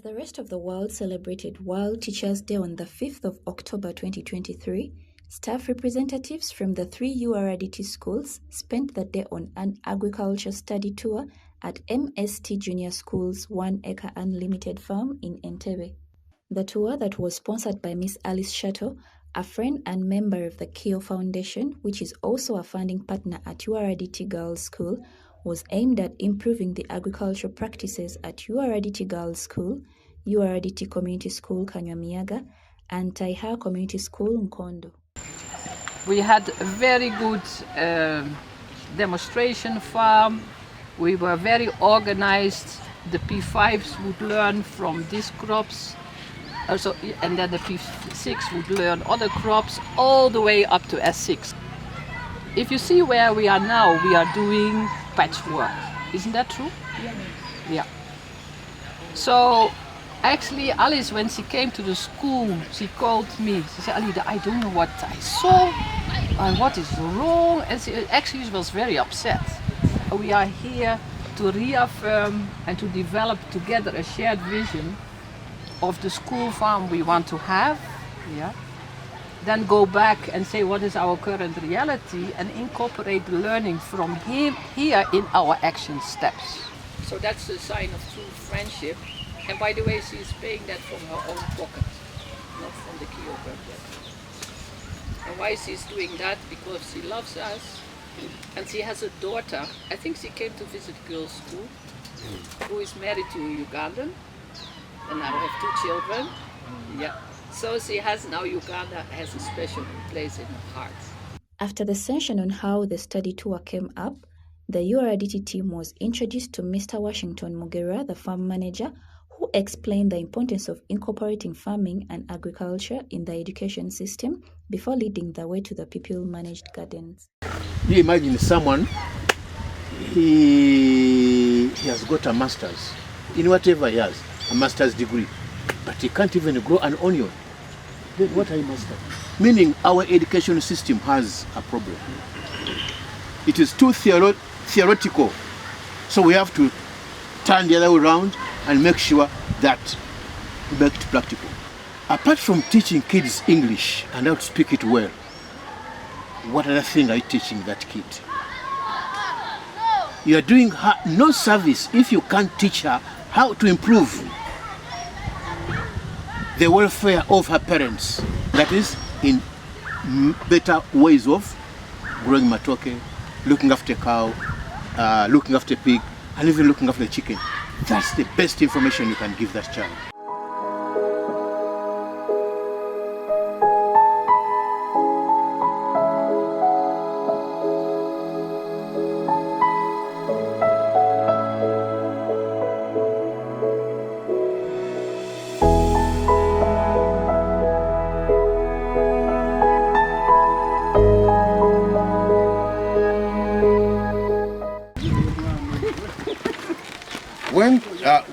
the rest of the world celebrated World Teachers' Day on the 5th of October 2023, staff representatives from the 3 URDT schools spent the day on an agriculture study tour at MST Junior School's 1-acre unlimited farm in Entebe. The tour, that was sponsored by Miss Alice Shato, a friend and member of the KIO Foundation, which is also a funding partner at URDT Girls School, was aimed at improving the agricultural practices at URDT Girls School, URDT Community School Kanywamiyaga, and Taiha Community School Nkondo. We had a very good demonstration farm. We were very organized. The P5s would learn from these crops, and then the P6 would learn other crops all the way up to S6. If you see where we are now, we are doing patchwork. Isn't that true? Yeah. So actually Alice, when she came to the school, she called me. She said, Alida, I don't know what I saw and what is wrong. And she was very upset. We are here to reaffirm and to develop together a shared vision of the school farm we want to have. Yeah. Then go back and say what is our current reality and incorporate the learning from here in our action steps. So that's a sign of true friendship. And by the way, she's paying that from her own pocket, not from the KIO budget. And why she's doing that? Because she loves us. And she has a daughter, I think she came to visit girls' school, who is married to a Ugandan. And now have 2 children. Yeah. So she has now, Uganda has a special place in her heart. After the session on how the study tour came up, the URDT team was introduced to Mr. Washington Mugera, the farm manager, who explained the importance of incorporating farming and agriculture in the education system before leading the way to the pupil-managed gardens. You imagine someone, he has got a master's in whatever he has, a master's degree, but he can't even grow an onion. Then what are you mastering? Meaning our education system has a problem. It is too theoretical. So we have to turn the other way around and make sure that we make it practical. Apart from teaching kids English and how to speak it well, what other thing are you teaching that kid? You are doing her no service if you can't teach her how to improve the welfare of her parents. That is, in better ways of growing matoke, looking after cow, looking after pig, and even looking after chicken. That's the best information you can give that child.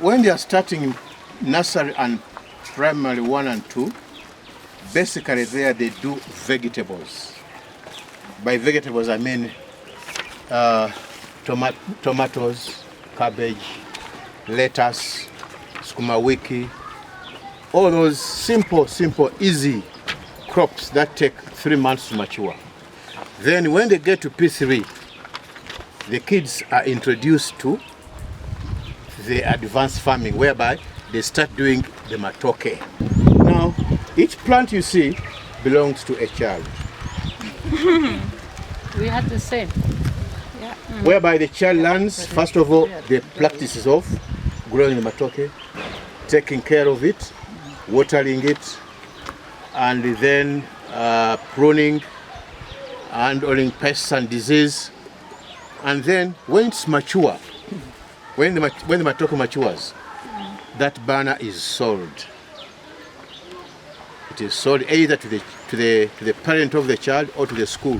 When they are starting nursery and primary 1 and 2, basically there they do vegetables. By vegetables I mean tomatoes, cabbage, lettuce, sukuma wiki, all those simple, easy crops that take 3 months to mature. Then when they get to P3, the kids are introduced to the advanced farming, whereby they start doing the matoke. Now, each plant you see belongs to a child. We had the same. Yeah. Whereby the child learns, first of all, the practices of growing the matoke, taking care of it, watering it, and then pruning, handling pests and disease. And then when it's mature, when the matoke matures, that banana is sold. It is sold either to the parent of the child or to the school.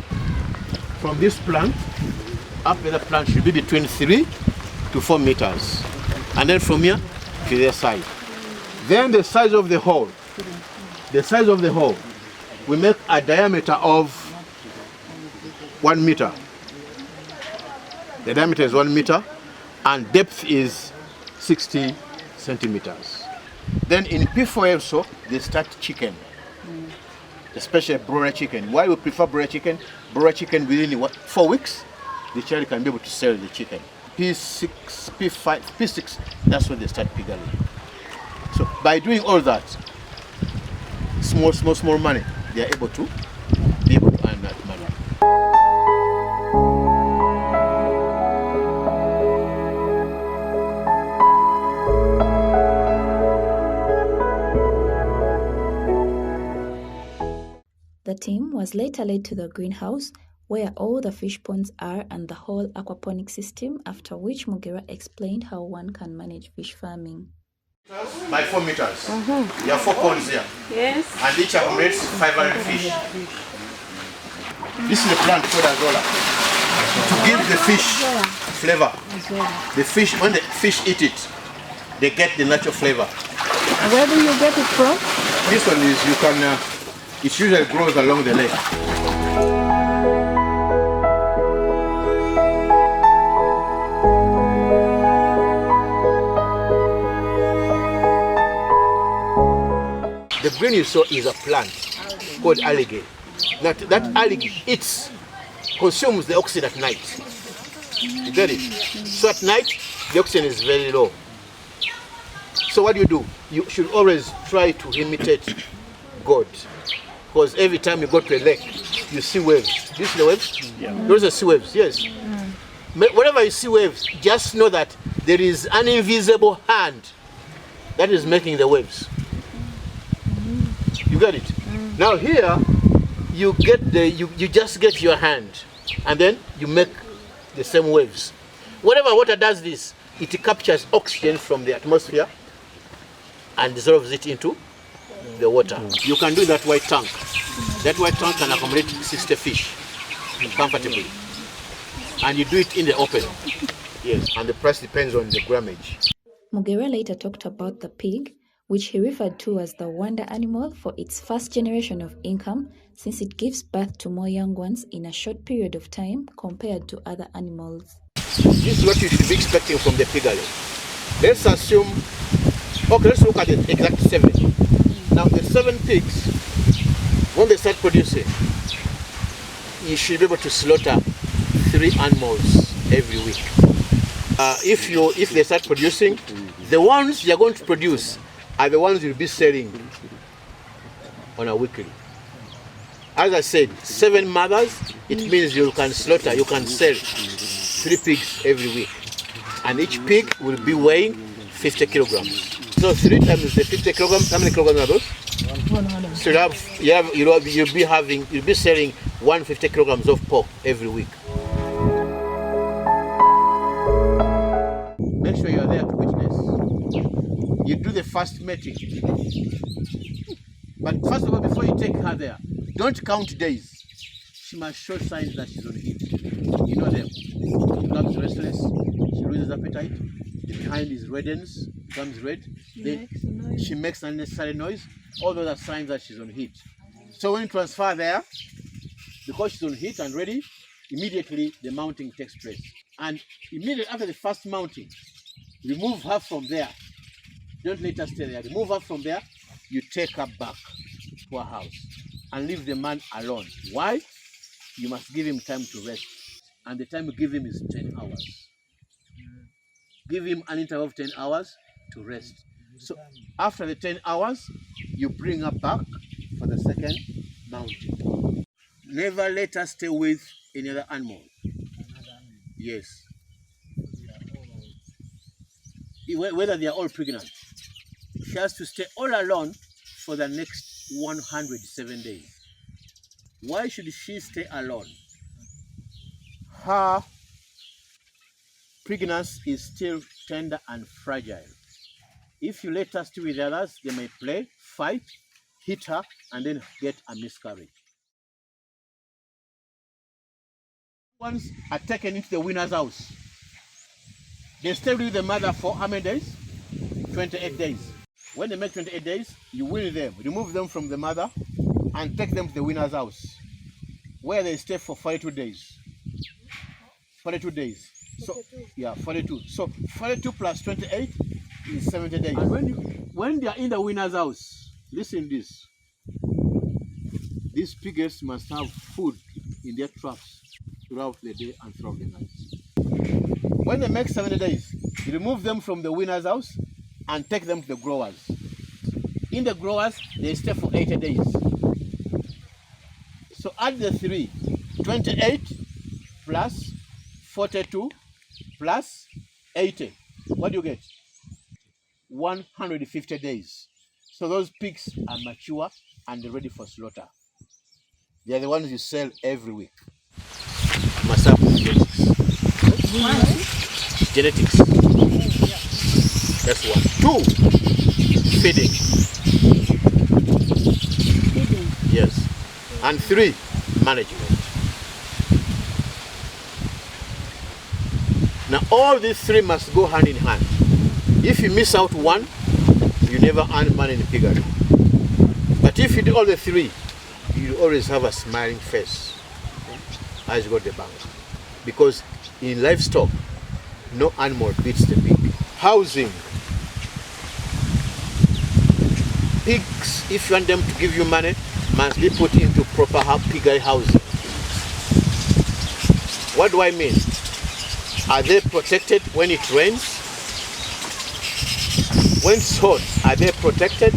From this plant, up to the plant should be between 3 to 4 meters. And then from here to the side. Then the size of the hole. We make a diameter of 1 meter. The diameter is 1 meter and depth is 60 centimeters. Then in P4 also, they start chicken, especially broiler chicken. Why we prefer broiler chicken? Broiler chicken within 4 weeks, the child can be able to sell the chicken. P6, P5, P6, that's when they start pigging. So by doing all that, small money, they are able to earn that money. The team was later led to the greenhouse, where all the fish ponds are and the whole aquaponic system, after which Mugera explained how one can manage fish farming. By 4 meters. You have 4 ponds here. Yes. And each accommodates 500 fish. This is a plant called azola. To give the fish flavor. The fish, when the fish eat it, they get the natural flavor. Where do you get it from? This one is, you can, it usually grows along the lake. The green you saw is a plant called algae. That algae consumes the oxygen at night. You get it? So at night, the oxygen is very low. So what do? You should always try to imitate God. Because every time you go to a lake, you see waves. Do you see the waves? Yeah. Those are sea waves, yes. Whenever you see waves, just know that there is an invisible hand that is making the waves. You get it? Now here, you just get your hand, and then you make the same waves. Whenever water does this, it captures oxygen from the atmosphere and dissolves it into the water. You can do that white tank. That white tank can accommodate 60 fish comfortably. And you do it in the open. Yes, and the price depends on the grammage. Mugera later talked about the pig, which he referred to as the wonder animal for its first generation of income, since it gives birth to more young ones in a short period of time compared to other animals. This is what you should be expecting from the piggery. Let's assume, okay, let's look at the exact 7. Now the 7 pigs, when they start producing, you should be able to slaughter 3 animals every week. If they start producing, the ones you're going to produce are the ones you'll be selling on a weekly. As I said, 7 mothers, it means you can sell 3 pigs every week. And each pig will be weighing 50 kilograms. So 3 times the 50 kilograms, how many kilograms are those? 100. So you'll be selling 150 kilograms of pork every week. Make sure you're there to witness. You do the first mating. But first of all, before you take her there, don't count days. She must show signs that she's on heat. You know them. She becomes restless, she loses appetite, the behind is reddens, becomes red, she makes unnecessary noise. All those are signs that she's on heat. So when you transfer there, because she's on heat and ready, immediately the mounting takes place. And immediately after the first mounting, remove her from there. Don't let her stay there. Remove her from there. You take her back to her house and leave the man alone. Why? You must give him time to rest. And the time you give him is 10 hours. Give him an interval of 10 hours to rest. So after the 10 hours, you bring her back for the second mounting. Never let her stay with any other animal. Yes. Whether they are all pregnant. She has to stay all alone for the next 107 days. Why should she stay alone? Her pregnancy is still tender and fragile. If you let her stay with others, they may play, fight, hit her, and then get a miscarriage. Ones are taken into the winner's house. They stay with the mother for how many days? 28 days. When they make 28 days, you win them, remove them from the mother, and take them to the winner's house, where they stay for 42 days. 42 days. So, yeah, 42. So 42 plus 28 in 70 days. And when they are in the winner's house, listen this. These piglets must have food in their traps throughout the day and throughout the night. When they make 70 days, you remove them from the winner's house and take them to the growers. In the growers, they stay for 80 days. So add the 3, 28 plus 42 plus 80. What do you get? 150 days. So those pigs are mature and ready for slaughter. They are the ones you sell every week. Must have genetics. That's 1. 2, feeding. Yes. And 3, management. Now all these 3 must go hand in hand. If you miss out one, you never earn money in piggery. But if you do all the 3, you always have a smiling face as you go to the bank. Because in livestock, no animal beats the pig. Housing. Pigs, if you want them to give you money, must be put into proper piggery housing. What do I mean? Are they protected when it rains? When it's hot, are they protected?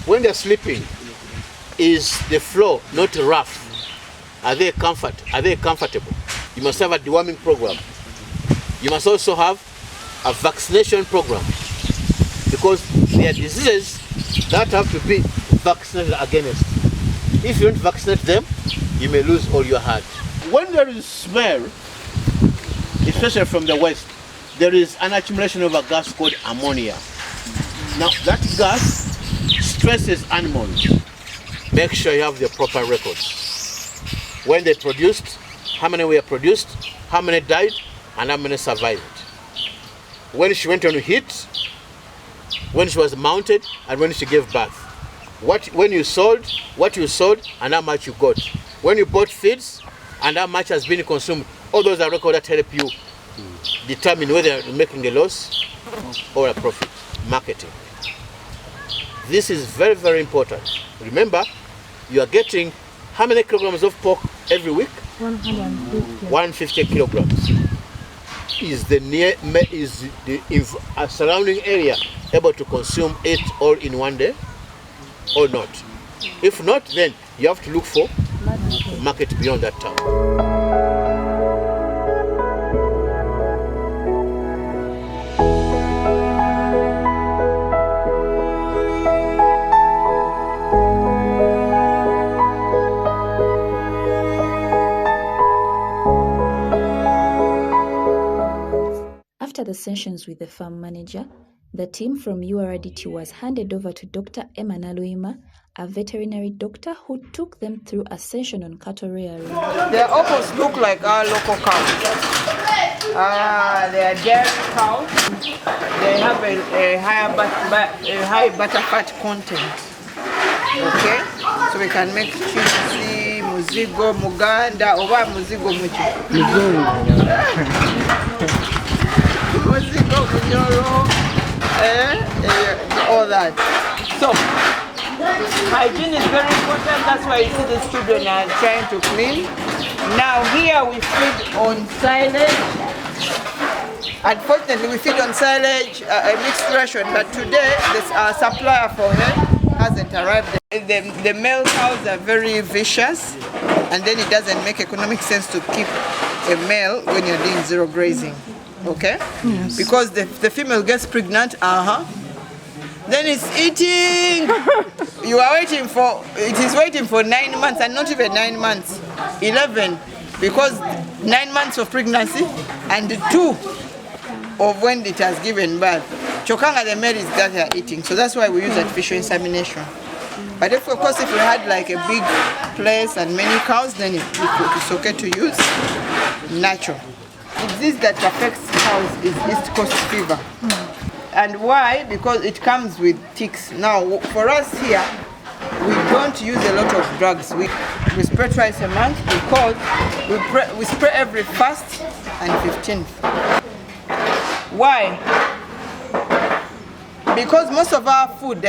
When they're sleeping, is the floor not rough? Are they comfortable? You must have a deworming program. You must also have a vaccination program, because there are diseases that have to be vaccinated against. If you don't vaccinate them, you may lose all your herd. When there is smell, especially from the west, there is an accumulation of a gas called ammonia. Now that gas stresses animals. Make sure you have the proper records. When they produced, how many were produced, how many died, and how many survived. When she went on heat, when she was mounted, and when she gave birth. When you sold, what you sold, and how much you got. When you bought feeds, and how much has been consumed. All those are records that help you determine whether you're making a loss or a profit. Marketing. This is very, very important. Remember, you are getting how many kilograms of pork every week? 150. 150 kilograms. Is the surrounding area able to consume it all in one day or not? If not, then you have to look for market beyond that town. After the sessions with the farm manager, the team from URDT was handed over to Dr. Emma Naluyima, a veterinary doctor who took them through a session on cattle rearing. They almost look like our local cows. They are dairy cows. They have a high butter fat content. Okay, so we can make cheesy, muzigo, muganda, oba muzigo muchi. Muzigo, munyoro, all that. So, hygiene is very important. That's why you see the children are trying to clean. Now here we feed on silage. Unfortunately, we feed on silage, a mixed ration, but today our supplier for hay hasn't arrived. The male cows are very vicious, and then it doesn't make economic sense to keep a male when you're doing zero grazing. Okay? Yes. Because the female gets pregnant, then it's eating. You are waiting for, it is waiting for 9 months, and not even 9 months, 11, because 9 months of pregnancy and 2 of when it has given birth. Chokanga, the male is that they are eating, so that's why we use artificial insemination. But if, of course, if we had like a big place and many cows, then it's okay to use natural. The disease that affects cows is East Coast fever. And why? Because it comes with ticks. Now, for us here, we don't use a lot of drugs. We spray twice a month because we spray every 1st and 15th. Why? because most of our food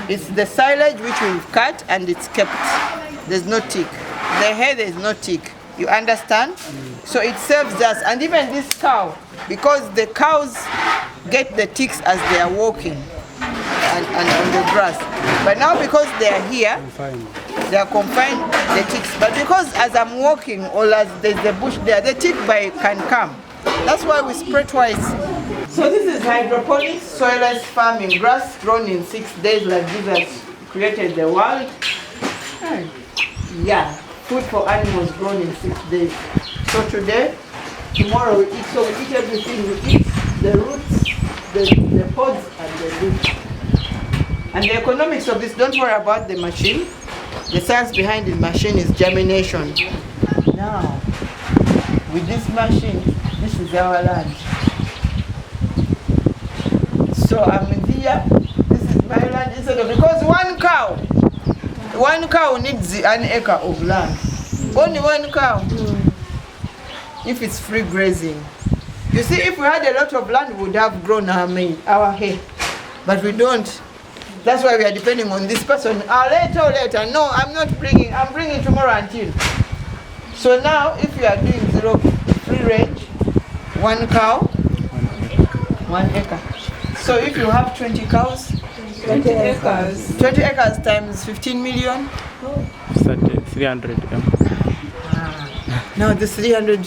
is the silage which we've cut and it's kept. There's no tick. The hay, there's no tick. You understand? So it serves us. And even this cow, because the cows get the ticks as they are walking and on the grass. But now because they are here, they are confined the ticks. But because as I'm walking or as there's the bush there, the tick bite can come. That's why we spray twice. So this is hydroponics, soilless farming, grass grown in 6 days like Jesus created the world. Yeah, food for animals grown in 6 days. So today, tomorrow we eat, so we eat everything. We eat the roots, the pods and the leaves. And the economics of this, don't worry about the machine. The science behind the machine is germination. Now, with this machine, this is our land. So I'm here, this is my land instead of, because one cow needs an acre of land. Only one cow. If it's free grazing. You see, if we had a lot of land, we would have grown our hay. But we don't. That's why we are depending on this person. Later. No, I'm not bringing. I'm bringing tomorrow until. So now, if you are doing zero free range, one cow, 1 acre. So if you have 20 cows, 20 acres. 20 acres times 15 million? 300 Now the 300,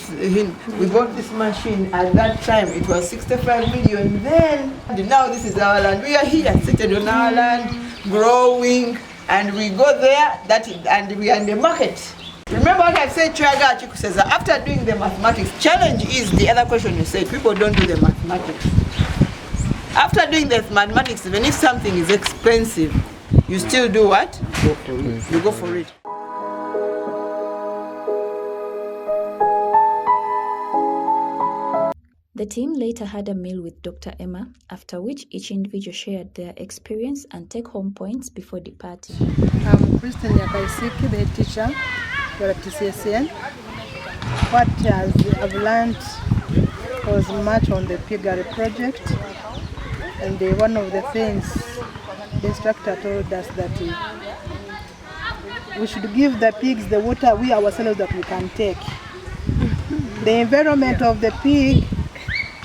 we bought this machine at that time, it was 65 million then. Now this is our land. We are here, seated on our land, growing, and we go there, and we are in the market. Remember what I said, Chaga Chiku says, after doing the mathematics, challenge is the other question you said, people don't do the mathematics. After doing the mathematics, even if something is expensive, you still do what? Go for it. You go for it. The team later had a meal with Dr. Emma, after which each individual shared their experience and take-home points before departing. I'm Kristen Yakaisiki, the teacher here at TCSN. What I've learned was much on the piggery project. And one of the things the instructor told us that we should give the pigs the water we ourselves that we can take. The environment of the pig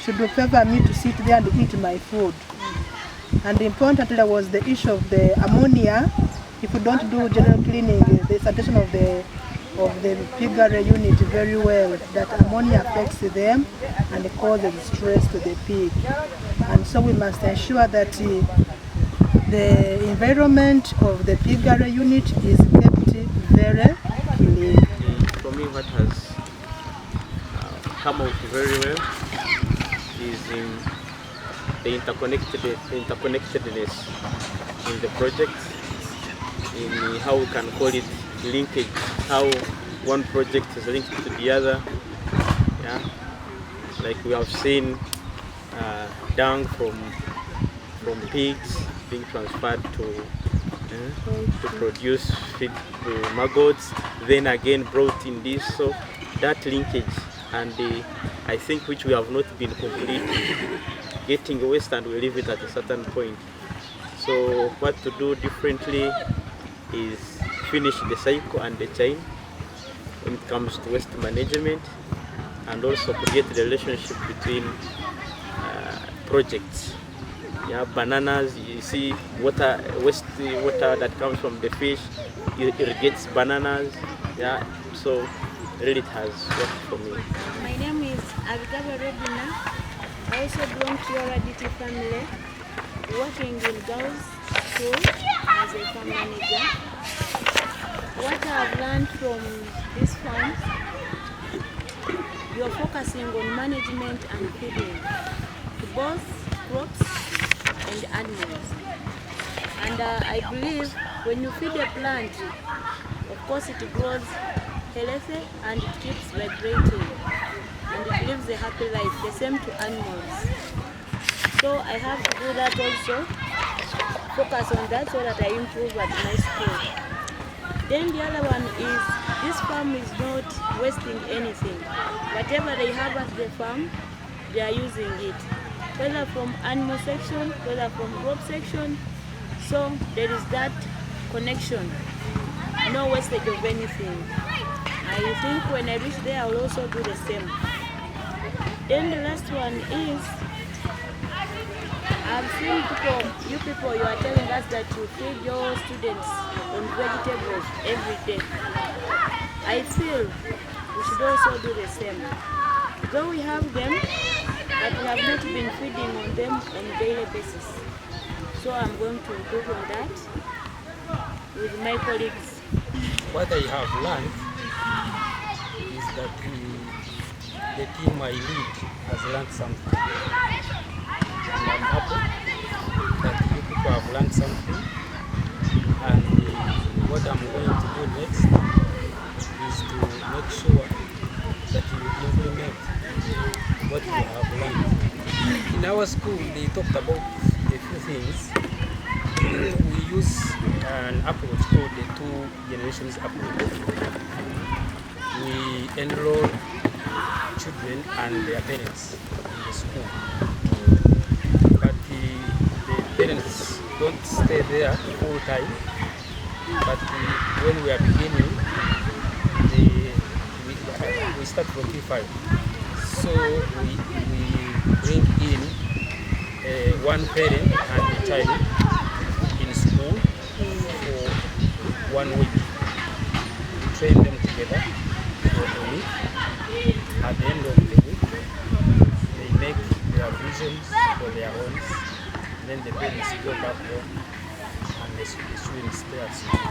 should favor me to sit there and eat my food. And importantly was the issue of the ammonia. If we don't do general cleaning, the sanitation of the piggery unit very well, that ammonia affects them and causes stress to the pig. And so we must ensure that the environment of the piggery unit is kept very clean. For me, what has come out very well is in the interconnectedness in the project, in how we can call it linkage, how one project is linked to the other. Yeah, like we have seen dung from pigs being transferred to produce feed to maggots, then again brought in this. So that linkage, and I think which we have not been complete, getting waste and we leave it at a certain point. So what to do differently is finish the cycle and the chain when it comes to waste management, and also create the relationship between projects. Yeah, bananas, you see water, waste water that comes from the fish, it irrigates bananas. Yeah, so really it has worked for me. My name is Abigaba Robina. I also belong to Urdt family, working in girls' school as a farm manager. What I have learned from this farm, you are focusing on management and feeding to both crops and animals. And I believe when you feed a plant, of course it grows healthy and it keeps vibrating and it lives a happy life, the same to animals. So I have to do that also, focus on that so that I improve at my school. Then the other one is, this farm is not wasting anything. Whatever they have at the farm, they are using it. whether from animal section, whether from crop section. So there is that connection, no wastage of anything. I think when I reach there, I will also do the same. Then the last one is, I've seen you people, you are telling us that you feed your students on vegetables every day. I feel we should also do the same. Though we have them, but we have not been feeding on them on a daily basis. So I'm going to improve on that with my colleagues. What I have learned is that the team I lead has learned something. And I'm happy that you people have learned something. And what I'm going to do next is to make sure that you implement what you have learned. In our school, they talked about a few things. We use an approach called the two generations approach. We enroll children and their parents in the school. But the parents don't stay there full time. But when we are beginning, we start from P5. So we bring in one parent and a child in school for 1 week. We train them together for a week. At the end of the week, they make their visions for their homes. Then the parents go back home and the students stay at school.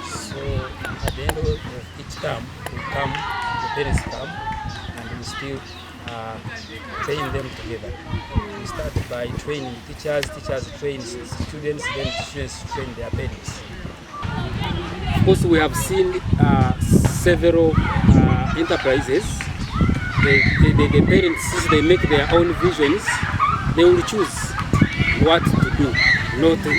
So at the end of each term, the parents come, and we still train them together. We start by training teachers train students, then students train their parents. Of course, we have seen several enterprises. The parents, since they make their own visions, they will choose what to do, not to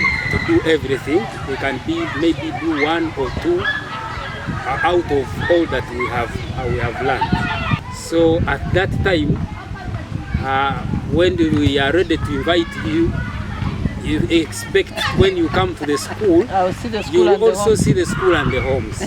do everything. They can maybe do 1 or 2 out of all that we have learned. So at that time, when we are ready to invite you, you expect when you come to the school, I will see the school you and will the also homes. see the school and the homes.